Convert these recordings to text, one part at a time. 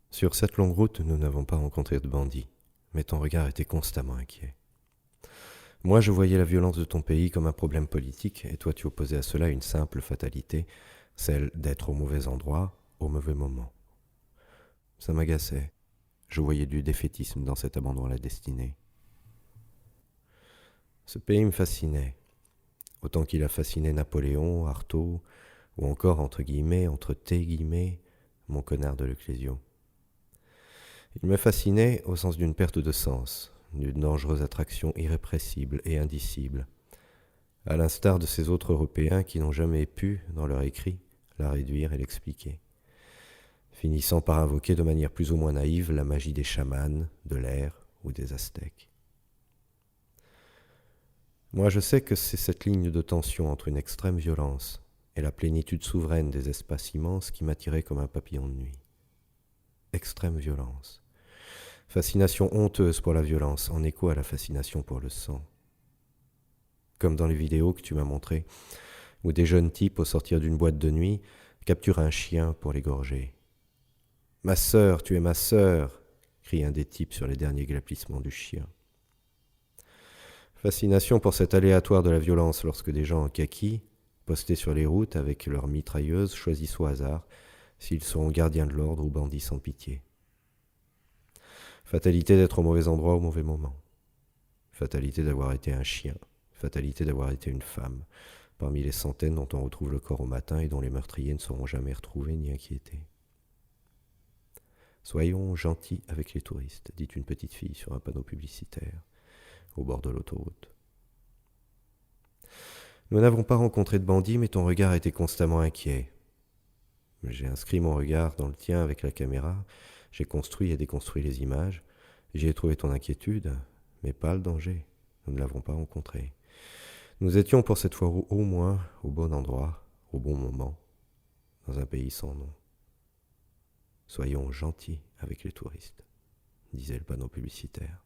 Sur cette longue route, nous n'avons pas rencontré de bandits, mais ton regard était constamment inquiet. Moi, je voyais la violence de ton pays comme un problème politique, et toi, tu opposais à cela une simple fatalité, celle d'être au mauvais endroit, au mauvais moment. Ça m'agaçait. Je voyais du défaitisme dans cet abandon à la destinée. Ce pays me fascinait, autant qu'il a fasciné Napoléon, Artaud, ou encore, entre guillemets, entre tes guillemets, mon connard de l'Ecclésio. Il me fascinait au sens d'une perte de sens, d'une dangereuse attraction irrépressible et indicible, à l'instar de ces autres Européens qui n'ont jamais pu, dans leur écrit, la réduire et l'expliquer, finissant par invoquer de manière plus ou moins naïve la magie des chamans, de l'air ou des Aztèques. Moi, je sais que c'est cette ligne de tension entre une extrême violence et la plénitude souveraine des espaces immenses qui m'attirait comme un papillon de nuit. Extrême violence. Fascination honteuse pour la violence, en écho à la fascination pour le sang. Comme dans les vidéos que tu m'as montrées, où des jeunes types, au sortir d'une boîte de nuit, capturent un chien pour l'égorger. « Ma sœur, tu es ma sœur !» crie un des types sur les derniers glapissements du chien. Fascination pour cet aléatoire de la violence lorsque des gens en kaki, postés sur les routes avec leurs mitrailleuses, choisissent au hasard s'ils sont gardiens de l'ordre ou bandits sans pitié. Fatalité d'être au mauvais endroit au mauvais moment. Fatalité d'avoir été un chien. Fatalité d'avoir été une femme, parmi les centaines dont on retrouve le corps au matin et dont les meurtriers ne seront jamais retrouvés ni inquiétés. Soyons gentils avec les touristes, dit une petite fille sur un panneau publicitaire, au bord de l'autoroute. Nous n'avons pas rencontré de bandits, mais ton regard était constamment inquiet. J'ai inscrit mon regard dans le tien avec la caméra, j'ai construit et déconstruit les images, j'y ai trouvé ton inquiétude, mais pas le danger. Nous ne l'avons pas rencontré. Nous étions pour cette fois au moins au bon endroit, au bon moment, dans un pays sans nom. Soyons gentils avec les touristes, disait le panneau publicitaire.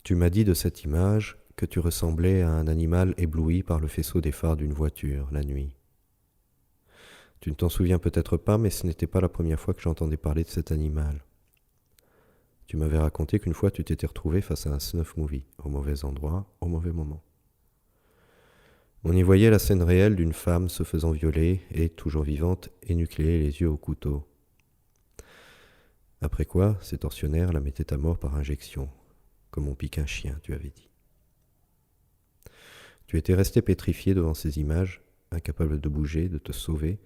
Tu m'as dit de cette image que tu ressemblais à un animal ébloui par le faisceau des phares d'une voiture la nuit. Tu ne t'en souviens peut-être pas, mais ce n'était pas la première fois que j'entendais parler de cet animal. Tu m'avais raconté qu'une fois tu t'étais retrouvé face à un snuff movie, au mauvais endroit, au mauvais moment. On y voyait la scène réelle d'une femme se faisant violer et, toujours vivante, énucléer les yeux au couteau. Après quoi, ces tortionnaires la mettaient à mort par injection, comme on pique un chien, tu avais dit. Tu étais resté pétrifié devant ces images, incapable de bouger, de te sauver,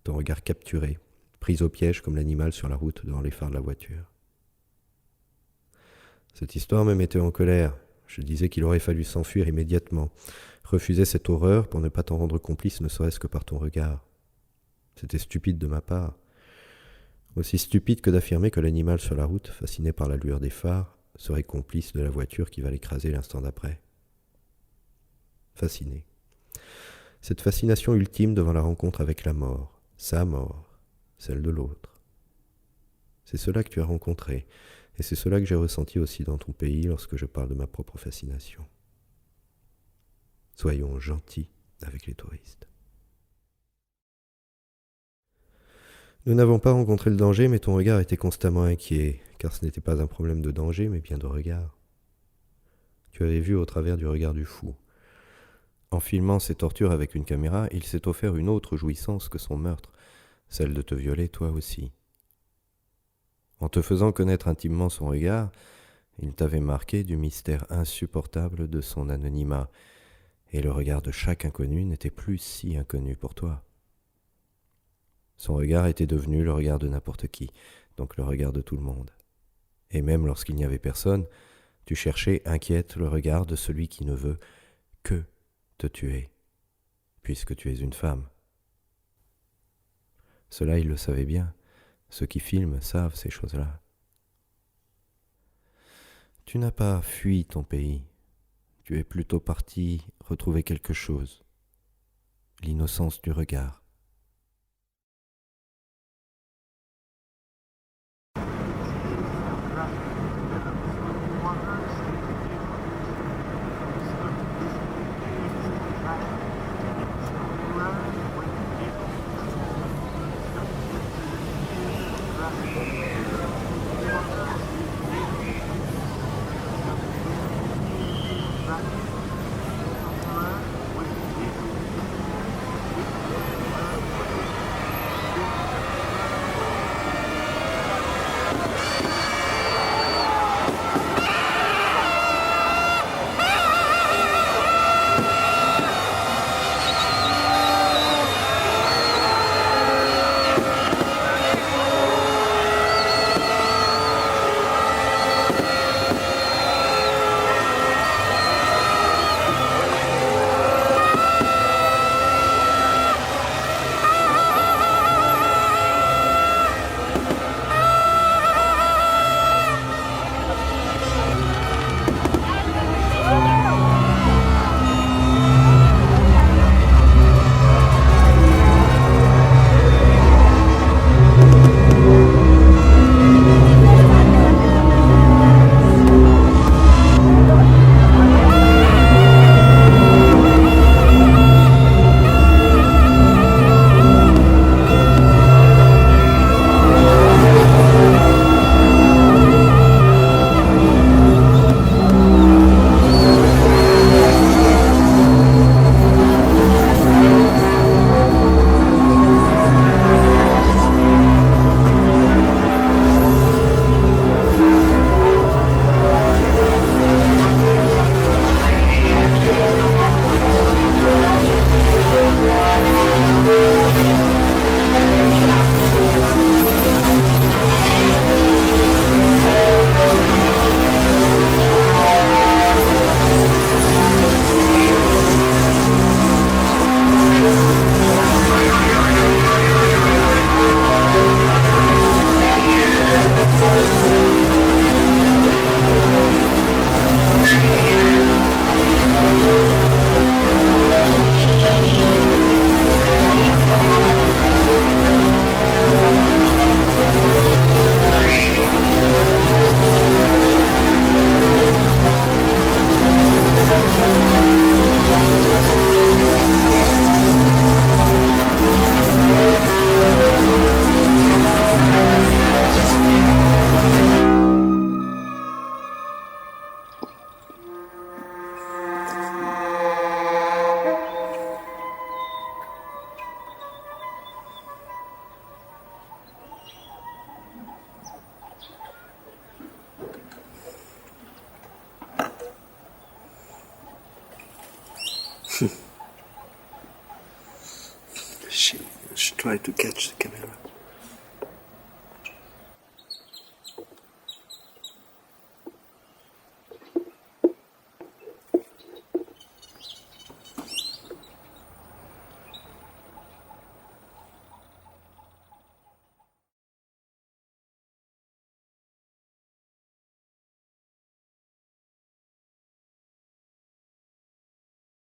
ton regard capturé, pris au piège comme l'animal sur la route devant les phares de la voiture. Cette histoire me mettait en colère. Je disais qu'il aurait fallu s'enfuir immédiatement, refuser cette horreur pour ne pas t'en rendre complice ne serait-ce que par ton regard. C'était stupide de ma part. Aussi stupide que d'affirmer que l'animal sur la route, fasciné par la lueur des phares, serait complice de la voiture qui va l'écraser l'instant d'après. Fasciné. Cette fascination ultime devant la rencontre avec la mort, sa mort, celle de l'autre. C'est cela que tu as rencontré, et c'est cela que j'ai ressenti aussi dans ton pays lorsque je parle de ma propre fascination. Soyons gentils avec les touristes. Nous n'avons pas rencontré le danger, mais ton regard était constamment inquiet, car ce n'était pas un problème de danger, mais bien de regard. Tu avais vu au travers du regard du fou. En filmant ses tortures avec une caméra, il s'est offert une autre jouissance que son meurtre, celle de te violer toi aussi. En te faisant connaître intimement son regard, il t'avait marqué du mystère insupportable de son anonymat, et le regard de chaque inconnu n'était plus si inconnu pour toi. Son regard était devenu le regard de n'importe qui, donc le regard de tout le monde. Et même lorsqu'il n'y avait personne, tu cherchais inquiète le regard de celui qui ne veut que te tuer, puisque tu es une femme. Cela, il le savait bien. Ceux qui filment savent ces choses-là. Tu n'as pas fui ton pays. Tu es plutôt parti retrouver quelque chose. L'innocence du regard. She tried to catch the camera.